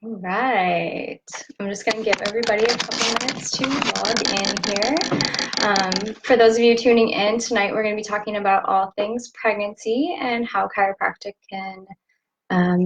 All right. I'm just going to give everybody a couple minutes to log in here. For those of you tuning in tonight, we're going to be talking about all things pregnancy and how chiropractic can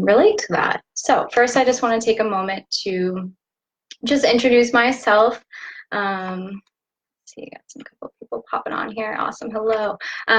relate to that. So first, I just want to take a moment to just introduce myself. See, got some couple of people popping on here. Awesome. Hello.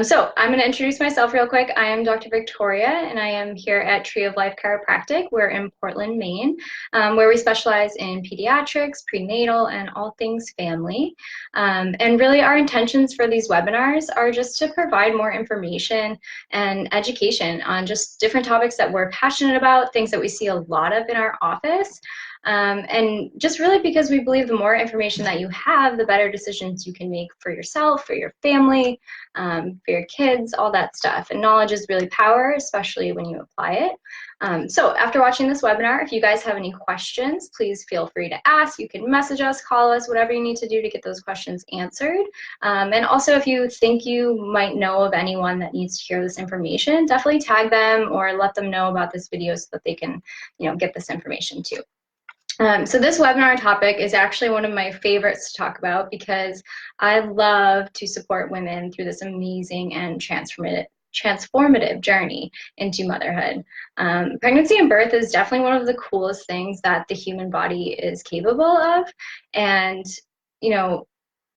So I'm going to introduce myself real quick. I am Dr. Victoria, and I am here at Tree of Life Chiropractic. We're in Portland, Maine, where we specialize in pediatrics, prenatal, and all things family. And really, our intentions for these webinars are just to provide more information and education on just different topics that we're passionate about, things that we see a lot of in our office. And just really because we believe the more information that you have, the better decisions you can make for yourself, for your family, for your kids, all that stuff. And knowledge is really power, especially when you apply it. So after watching this webinar, if you guys have any questions, please feel free to ask. You can message us, call us, whatever you need to do to get those questions answered. And also, if you think you might know of anyone that needs to hear this information, definitely tag them or let them know about this video so that they can, get this information too. So this webinar topic is actually one of my favorites to talk about because I love to support women through this amazing and transformative journey into motherhood. Pregnancy and birth is definitely one of the coolest things that the human body is capable of. And,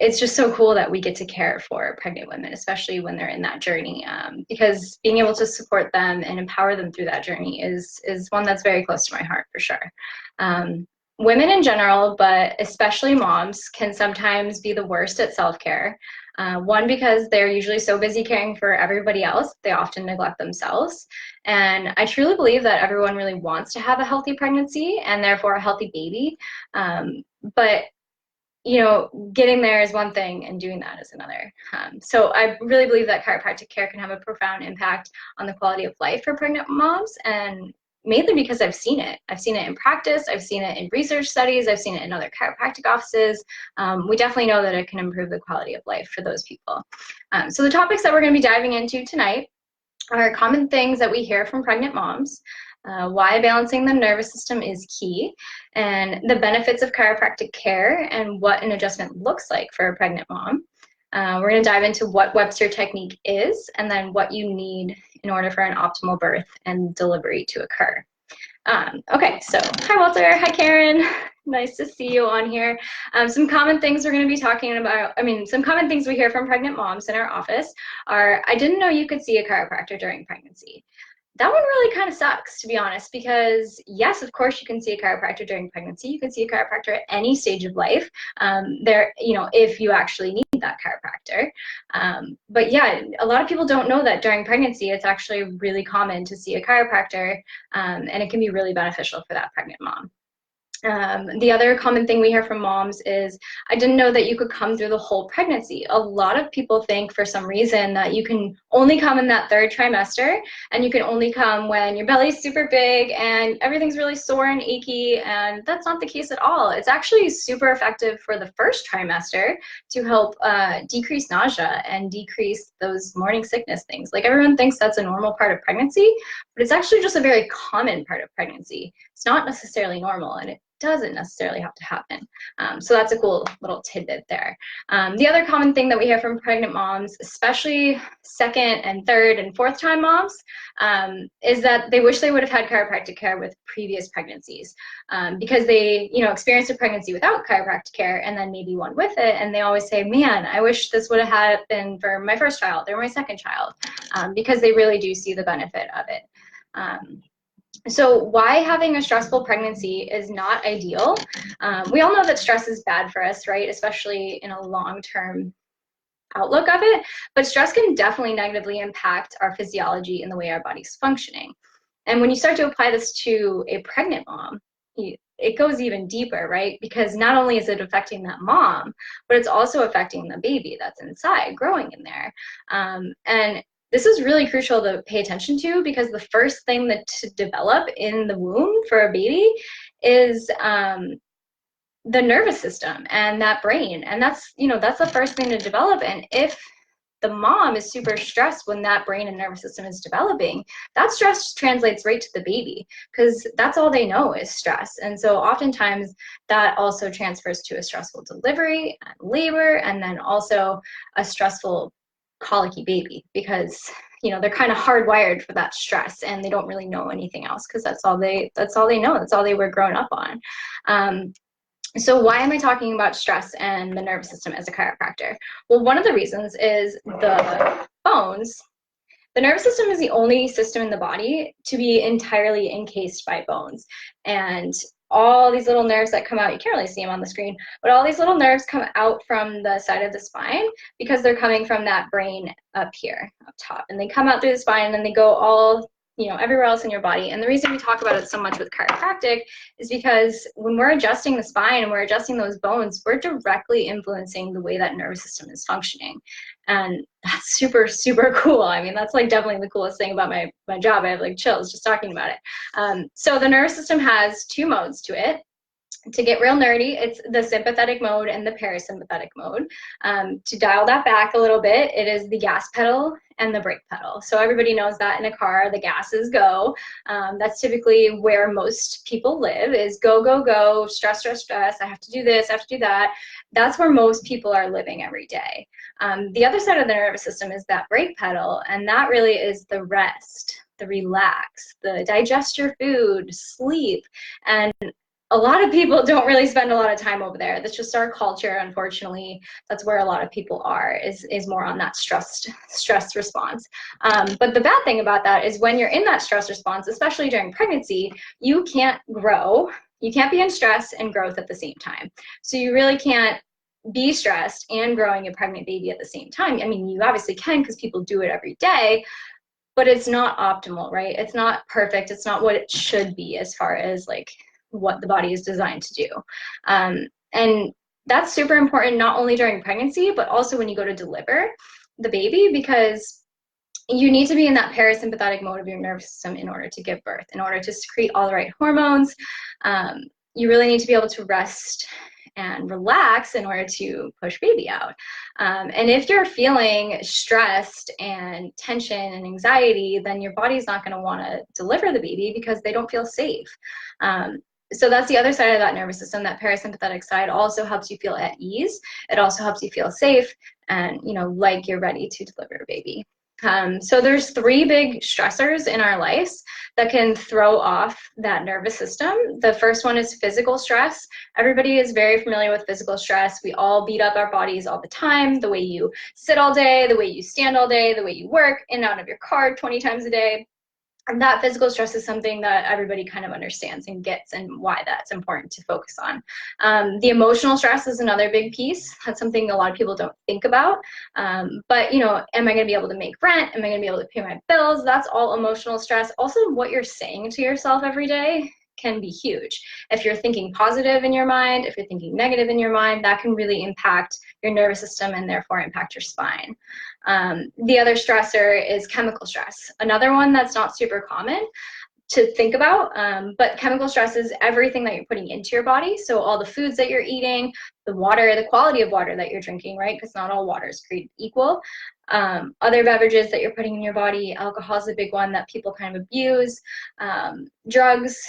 it's just so cool that we get to care for pregnant women, especially when they're in that journey, because being able to support them and empower them through that journey is one that's very close to my heart for sure. Women in general, but especially moms, can sometimes be the worst at self-care. One, because they're usually so busy caring for everybody else, they often neglect themselves. And I truly believe that everyone really wants to have a healthy pregnancy and therefore a healthy baby. But getting there is one thing and doing that is another. So I really believe that chiropractic care can have a profound impact on the quality of life for pregnant moms, and mainly because I've seen it. I've seen it in practice, I've seen it in research studies, I've seen it in other chiropractic offices. We definitely know that it can improve the quality of life for those people. So the topics that we're going to be diving into tonight are common things that we hear from pregnant moms, why balancing the nervous system is key, and the benefits of chiropractic care and what an adjustment looks like for a pregnant mom. We're going to dive into what Webster Technique is and then what you need in order for an optimal birth and delivery to occur. Okay, so hi Walter, hi Karen, nice to see you on here. Some common things we're going to be talking about, some common things we hear from pregnant moms in our office are, I didn't know you could see a chiropractor during pregnancy. That one really kind of sucks, to be honest, because yes, of course you can see a chiropractor during pregnancy. You can see a chiropractor at any stage of life. If you actually need that chiropractor. But yeah, a lot of people don't know that during pregnancy, it's actually really common to see a chiropractor, and it can be really beneficial for that pregnant mom. The other common thing we hear from moms is, I didn't know that you could come through the whole pregnancy. A lot of people think for some reason that you can only come in that third trimester and you can only come when your belly's super big and everything's really sore and achy, and that's not the case at all. It's actually super effective for the first trimester to help decrease nausea and decrease those morning sickness things. Like, everyone thinks that's a normal part of pregnancy, but it's actually just a very common part of pregnancy. It's not necessarily normal, and it doesn't necessarily have to happen. So that's a cool little tidbit there. The other common thing that we hear from pregnant moms, especially second and third and fourth time moms, is that they wish they would have had chiropractic care with previous pregnancies, because they, experienced a pregnancy without chiropractic care and then maybe one with it, and they always say, man, I wish this would have happened for my first child or my second child, because they really do see the benefit of it. So why having a stressful pregnancy is not ideal. We all know that stress is bad for us, right? Especially in a long-term outlook of it, but stress can definitely negatively impact our physiology and the way our body's functioning. And when you start to apply this to a pregnant mom, it goes even deeper, right? Because not only is it affecting that mom, but it's also affecting the baby that's inside, growing in there. And this is really crucial to pay attention to, because the first thing that to develop in the womb for a baby is the nervous system and that brain. And that's the first thing to develop. And if the mom is super stressed when that brain and nervous system is developing, that stress translates right to the baby because that's all they know is stress. And so oftentimes that also transfers to a stressful delivery and labor, and then also a stressful colicky baby because they're kind of hardwired for that stress and they don't really know anything else because that's all they know, that's all they were grown up on. So why am I talking about stress and the nervous system as a chiropractor? Well, one of the reasons is the bones. The nervous system is the only system in the body to be entirely encased by bones. And all these little nerves that come out, you can't really see them on the screen, but all these little nerves come out from the side of the spine because they're coming from that brain up here, up top. And they come out through the spine and then they go all everywhere else in your body. And the reason we talk about it so much with chiropractic is because when we're adjusting the spine and we're adjusting those bones, we're directly influencing the way that nervous system is functioning. And that's super, super cool. I mean, that's like definitely the coolest thing about my job. I have like chills just talking about it. So the nervous system has two modes to it. To get real nerdy, it's the sympathetic mode and the parasympathetic mode. To dial that back a little bit, it is the gas pedal and the brake pedal. So everybody knows that in a car, the gas is go. That's typically where most people live, is go, go, go, stress, stress, stress. I have to do this, I have to do that. That's where most people are living every day. The other side of the nervous system is that brake pedal, and that really is the rest, the relax, the digest your food, sleep. And a lot of people don't really spend a lot of time over there. That's just our culture, unfortunately. That's where a lot of people are, is more on that stress response. But the bad thing about that is when you're in that stress response, especially during pregnancy, you can't grow. You can't be in stress and growth at the same time. So you really can't be stressed and growing a pregnant baby at the same time. I mean, you obviously can because people do it every day, but it's not optimal, right? It's not perfect. It's not what it should be as far as like what the body is designed to do. And that's super important, not only during pregnancy, but also when you go to deliver the baby, because you need to be in that parasympathetic mode of your nervous system in order to give birth, in order to secrete all the right hormones. You really need to be able to rest and relax in order to push baby out. And if you're feeling stressed and tension and anxiety, then your body's not going to want to deliver the baby because they don't feel safe. So that's the other side of that nervous system. That parasympathetic side also helps you feel at ease. It also helps you feel safe and, like you're ready to deliver a baby. So there's three big stressors in our lives that can throw off that nervous system. The first one is physical stress. Everybody is very familiar with physical stress. We all beat up our bodies all the time. The way you sit all day, the way you stand all day, the way you work in and out of your car 20 times a day. And that physical stress is something that everybody kind of understands and gets, and why that's important to focus on. The emotional stress is another big piece. That's something a lot of people don't think about. But, am I going to be able to make rent? Am I going to be able to pay my bills? That's all emotional stress. Also, what you're saying to yourself every day can be huge. If you're thinking positive in your mind, if you're thinking negative in your mind, that can really impact your nervous system and therefore impact your spine. The other stressor is chemical stress. Another one that's not super common to think about, but chemical stress is everything that you're putting into your body. So all the foods that you're eating, the water, the quality of water that you're drinking, right? Because not all water is created equal. Other beverages that you're putting in your body, alcohol is a big one that people kind of abuse. Drugs,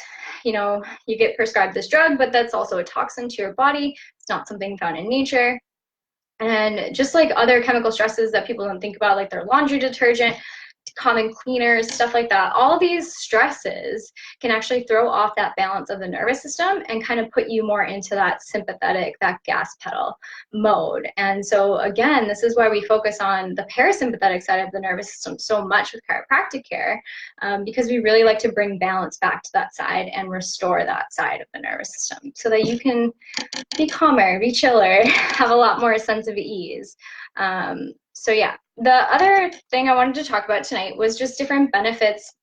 you get prescribed this drug, but that's also a toxin to your body. It's not something found in nature. And just like other chemical stresses that people don't think about, like their laundry detergent, common cleaners, stuff like that, all these stresses can actually throw off that balance of the nervous system and kind of put you more into that sympathetic, that gas pedal mode. And so again, this is why we focus on the parasympathetic side of the nervous system so much with chiropractic care, because we really like to bring balance back to that side and restore that side of the nervous system so that you can be calmer, be chiller, have a lot more sense of ease. So yeah, the other thing I wanted to talk about tonight was just different benefits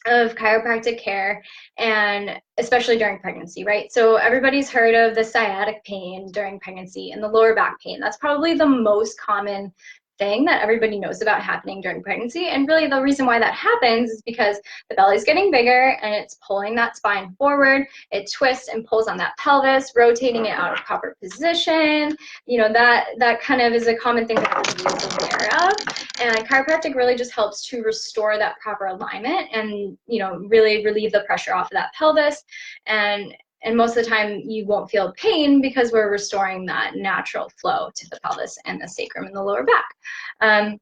of chiropractic care, and especially during pregnancy, right? So everybody's heard of the sciatic pain during pregnancy and the lower back pain. That's probably the most common thing that everybody knows about happening during pregnancy. And really the reason why that happens is because the belly's getting bigger and it's pulling that spine forward. It twists and pulls on that pelvis, rotating it out of proper position. You know, that kind of is a common thing that everybody is aware of. And chiropractic really just helps to restore that proper alignment and, you know, really relieve the pressure off of that pelvis. And most of the time you won't feel pain because we're restoring that natural flow to the pelvis and the sacrum and the lower back.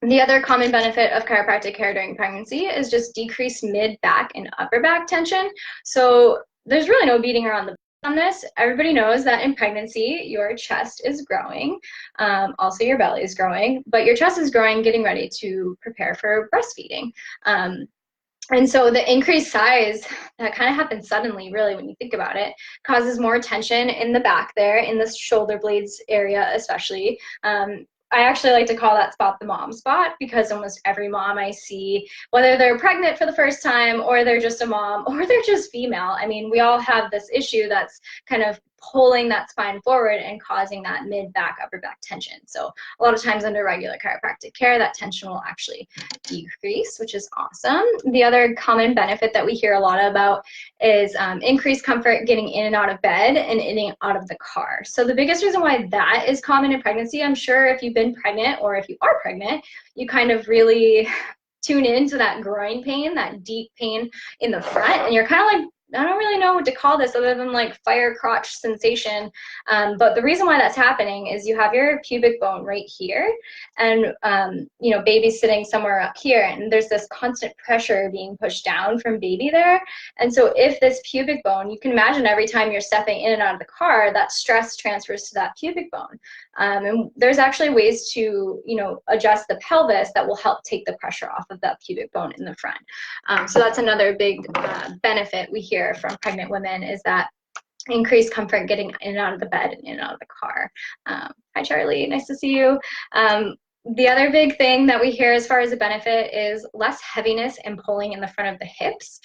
The other common benefit of chiropractic care during pregnancy is just decreased mid back and upper back tension. So there's really no beating around the on this. Everybody knows that in pregnancy, your chest is growing. Also your belly is growing, but your chest is growing, getting ready to prepare for breastfeeding. And so the increased size that kind of happens suddenly, really, when you think about it, causes more tension in the back there, in the shoulder blades area especially. I actually like to call that spot the mom spot because almost every mom I see, whether they're pregnant for the first time or they're just a mom or they're just female, I mean, we all have this issue that's kind of pulling that spine forward and causing that mid-back, upper back tension. So a lot of times under regular chiropractic care, that tension will actually decrease, which is awesome. The other common benefit that we hear a lot about is increased comfort getting in and out of bed and in and out of the car. So the biggest reason why that is common in pregnancy, I'm sure if you've been pregnant or if you are pregnant, you kind of really tune into that groin pain, that deep pain in the front, and you're kind of like, I don't really know what to call this other than like fire crotch sensation. But the reason why that's happening is you have your pubic bone right here and, you know, baby's sitting somewhere up here and there's this constant pressure being pushed down from baby there. And so if this pubic bone, you can imagine every time you're stepping in and out of the car, that stress transfers to that pubic bone. And there's actually ways to, you know, adjust the pelvis that will help take the pressure off of that pubic bone in the front. So that's another big benefit we hear from pregnant women is that increased comfort getting in and out of the bed and in and out of the car. Hi, Charlie. Nice to see you. The other big thing that we hear as far as a benefit is less heaviness and pulling in the front of the hips.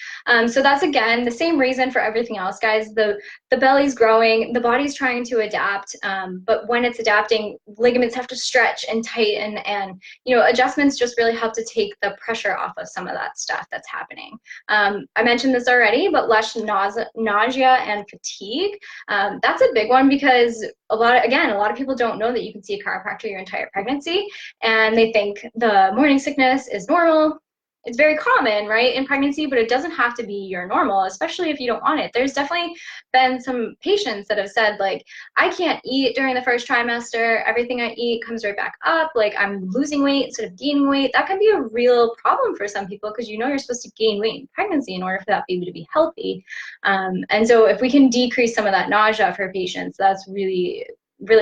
So that's, again, the same reason for everything else, guys. The belly's growing, the body's trying to adapt, but when it's adapting, ligaments have to stretch and tighten, and, you know, adjustments just really help to take the pressure off of some of that stuff that's happening. I mentioned this already, but less nausea and fatigue. That's a big one because a lot of people don't know that you can see a chiropractor your entire pregnancy, and they think the morning sickness is normal. It's very common, right, in pregnancy, but it doesn't have to be your normal, especially if you don't want it. There's definitely been some patients that have said, like, I can't eat during the first trimester. Everything I eat comes right back up. Like, I'm losing weight instead of gaining weight. That can be a real problem for some people because you know you're supposed to gain weight in pregnancy in order for that baby to be healthy. And so if we can decrease some of that nausea for patients, that's really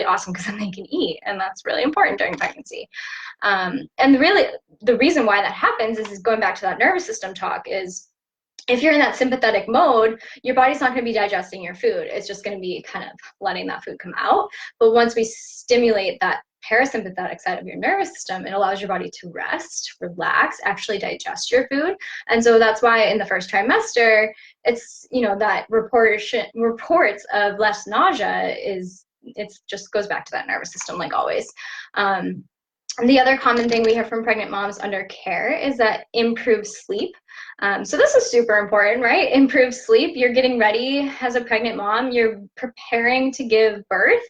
awesome because then they can eat, and that's really important during pregnancy. And really the reason why that happens is going back to that nervous system talk is if you're in that sympathetic mode, your body's not going to be digesting your food. It's just going to be kind of letting that food come out. But once we stimulate that parasympathetic side of your nervous system, it allows your body to rest, relax, actually digest your food. And so that's why in the first trimester, it's, you know, that reports of less nausea is, it just goes back to that nervous system like always. And the other common thing we hear from pregnant moms under care is that improved sleep. So this is super important, right? Improved sleep. You're getting ready as a pregnant mom. You're preparing to give birth.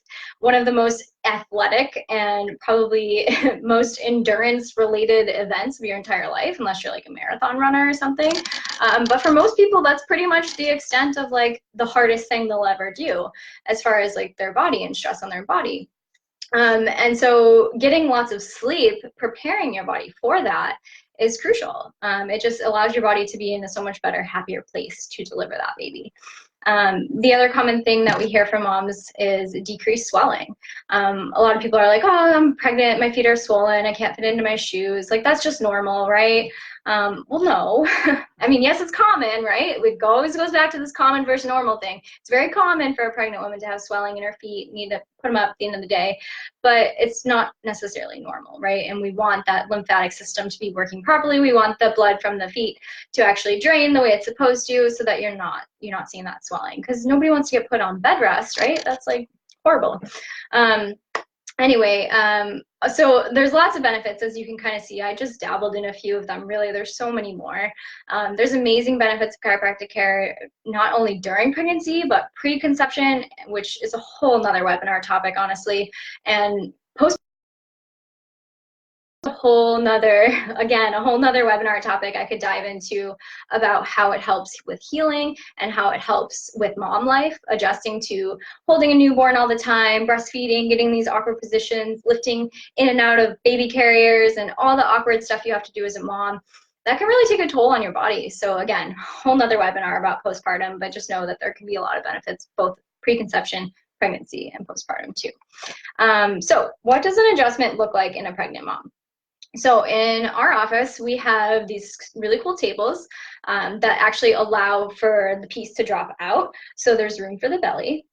One of the most athletic and probably most endurance-related events of your entire life, unless you're like a marathon runner or something. But for most people, that's pretty much the extent of like the hardest thing they'll ever do as far as like their body and stress on their body. And so getting lots of sleep, preparing your body for that is crucial. It just allows your body to be in a so much better, happier place to deliver that baby. The other common thing that we hear from moms is decreased swelling. A lot of people are like, oh, I'm pregnant, my feet are swollen, I can't fit into my shoes. Like, that's just normal, right? Well, no. I mean, yes, it's common, right? It always goes back to this common versus normal thing. It's very common for a pregnant woman to have swelling in her feet, need to put them up at the end of the day, but it's not necessarily normal, right? And we want that lymphatic system to be working properly. We want the blood from the feet to actually drain the way it's supposed to, so that you're not seeing that swelling, because nobody wants to get put on bed rest, right? That's like horrible. Anyway, so there's lots of benefits, as you can kind of see. I just dabbled in a few of them. Really, there's so many more. There's amazing benefits of chiropractic care, not only during pregnancy, but pre-conception, which is a whole nother webinar topic, honestly, and post a whole nother, again, a whole nother webinar topic I could dive into about how it helps with healing and how it helps with mom life, adjusting to holding a newborn all the time, breastfeeding, getting these awkward positions, lifting in and out of baby carriers, and all the awkward stuff you have to do as a mom. That can really take a toll on your body. So again, whole nother webinar about postpartum, but just know that there can be a lot of benefits, both preconception, pregnancy, and postpartum too. So what does an adjustment look like in a pregnant mom? So in our office, we have these really cool tables that actually allow for the piece to drop out. So there's room for the belly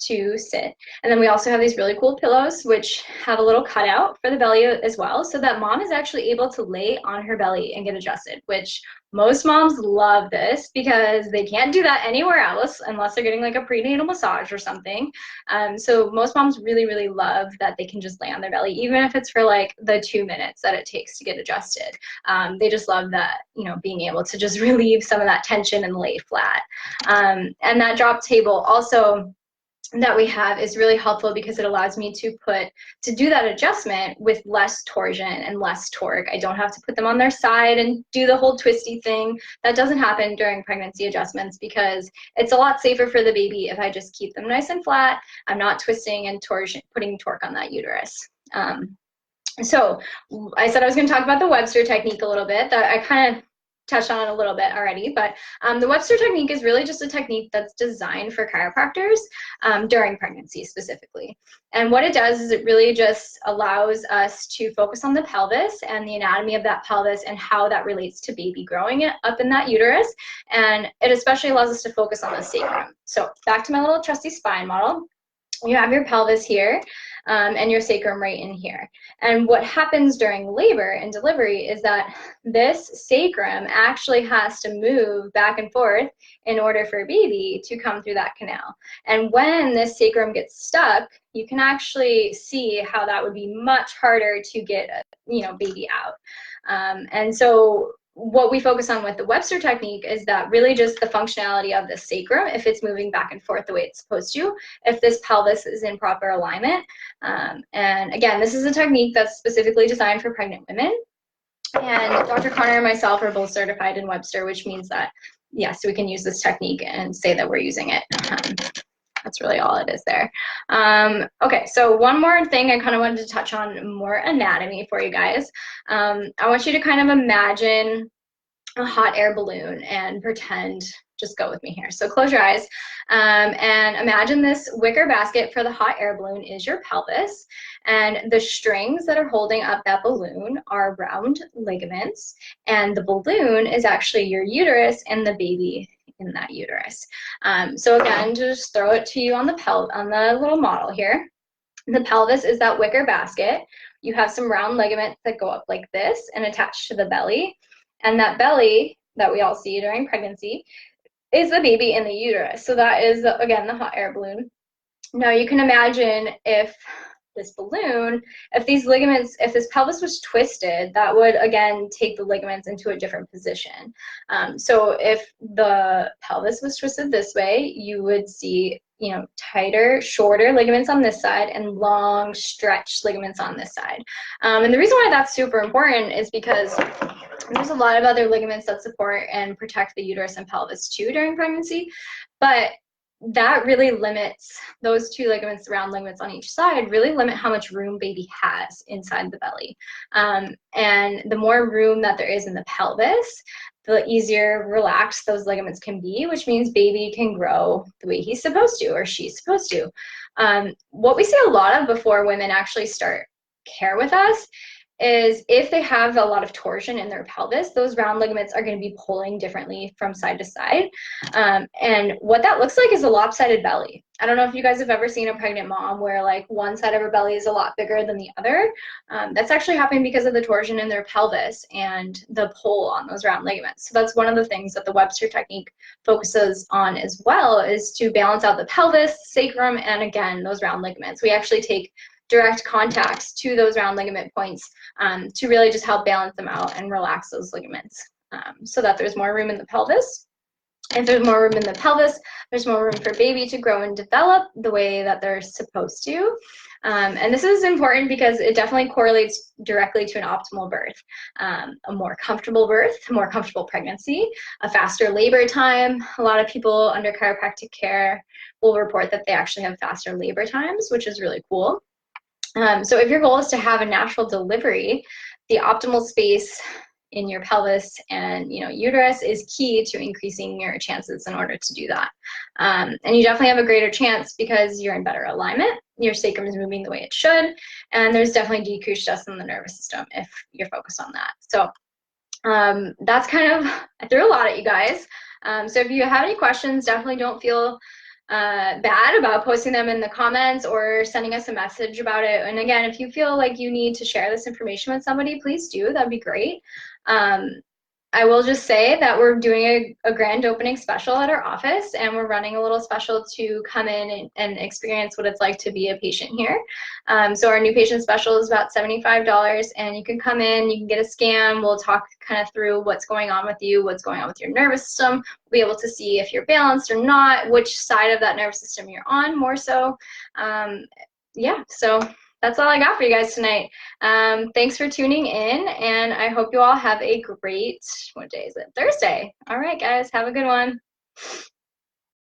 to sit. And then we also have these really cool pillows, which have a little cutout for the belly as well, so that mom is actually able to lay on her belly and get adjusted, which most moms love this because they can't do that anywhere else unless they're getting like a prenatal massage or something. So most moms really, really love that they can just lay on their belly, even if it's for like the 2 minutes that it takes to get adjusted. They just love that, you know, being able to just relieve some of that tension and lay flat. And that drop table also that we have is really helpful because it allows me to do that adjustment with less torsion and less torque. I don't have to put them on their side and do the whole twisty thing. That doesn't happen during pregnancy adjustments because it's a lot safer for the baby if I just keep them nice and flat. I'm not twisting and putting torque on that uterus. So I said I was going to talk about the Webster Technique a little bit. That I kind of touched on it a little bit already, but the Webster Technique is really just a technique that's designed for chiropractors during pregnancy specifically. And what it does is it really just allows us to focus on the pelvis and the anatomy of that pelvis and how that relates to baby growing up in that uterus. And it especially allows us to focus on the sacrum. So back to my little trusty spine model. You have your pelvis here and your sacrum right in here. And what happens during labor and delivery is that this sacrum actually has to move back and forth in order for a baby to come through that canal. And when this sacrum gets stuck, you can actually see how that would be much harder to get a baby out. And so what we focus on with the Webster Technique is that really just the functionality of the sacrum, if it's moving back and forth the way it's supposed to, if this pelvis is in proper alignment. And again, this is a technique that's specifically designed for pregnant women. And Dr. Connor and myself are both certified in Webster, which means that, yes, we can use this technique and say that we're using it. That's really all it is there. Okay, so one more thing I kind of wanted to touch on, more anatomy for you guys. I want you to kind of imagine a hot air balloon and pretend, just go with me here. So close your eyes and imagine this wicker basket for the hot air balloon is your pelvis, and the strings that are holding up that balloon are round ligaments, and the balloon is actually your uterus and the baby in that uterus. So again, just throw it to you on the little model here. The pelvis is that wicker basket. You have some round ligaments that go up like this and attach to the belly. And that belly that we all see during pregnancy is the baby in the uterus. So that is, again, the hot air balloon. Now you can imagine if this balloon, if these ligaments, if this pelvis was twisted, that would again take the ligaments into a different position. So if the pelvis was twisted this way, you would see, tighter, shorter ligaments on this side and long stretched ligaments on this side. And the reason why that's super important is because there's a lot of other ligaments that support and protect the uterus and pelvis too during pregnancy, but that really limits, those two ligaments, round ligaments on each side, really limit how much room baby has inside the belly. And the more room that there is in the pelvis, the easier relaxed those ligaments can be, which means baby can grow the way he's supposed to or she's supposed to. What we see a lot of before women actually start care with us is if they have a lot of torsion in their pelvis, those round ligaments are going to be pulling differently from side to side. And what that looks like is a lopsided belly. I don't know if you guys have ever seen a pregnant mom where like one side of her belly is a lot bigger than the other. That's actually happening because of the torsion in their pelvis and the pull on those round ligaments. So that's one of the things that the Webster Technique focuses on as well, is to balance out the pelvis, sacrum, and again, those round ligaments. We actually take direct contacts to those round ligament points to really just help balance them out and relax those ligaments so that there's more room in the pelvis. If there's more room in the pelvis, there's more room for baby to grow and develop the way that they're supposed to. And this is important because it definitely correlates directly to an optimal birth. A more comfortable birth, a more comfortable pregnancy, a faster labor time. A lot of people under chiropractic care will report that they actually have faster labor times, which is really cool. So if your goal is to have a natural delivery, the optimal space in your pelvis and uterus is key to increasing your chances in order to do that. And you definitely have a greater chance because you're in better alignment, your sacrum is moving the way it should, and there's definitely decreased stress in the nervous system if you're focused on that. So that's kind of, I threw a lot at you guys. So if you have any questions, definitely don't feel bad about posting them in the comments or sending us a message about it. And again, if you feel like you need to share this information with somebody, please do. That'd be great. I will just say that we're doing a grand opening special at our office, and we're running a little special to come in and experience what it's like to be a patient here. So our new patient special is about $75, and you can come in, you can get a scan, we'll talk kind of through what's going on with you, what's going on with your nervous system. We'll be able to see if you're balanced or not, which side of that nervous system you're on more so. Yeah, so that's all I got for you guys tonight. Thanks for tuning in, and I hope you all have a great, what day is it? Thursday. All right, guys, have a good one.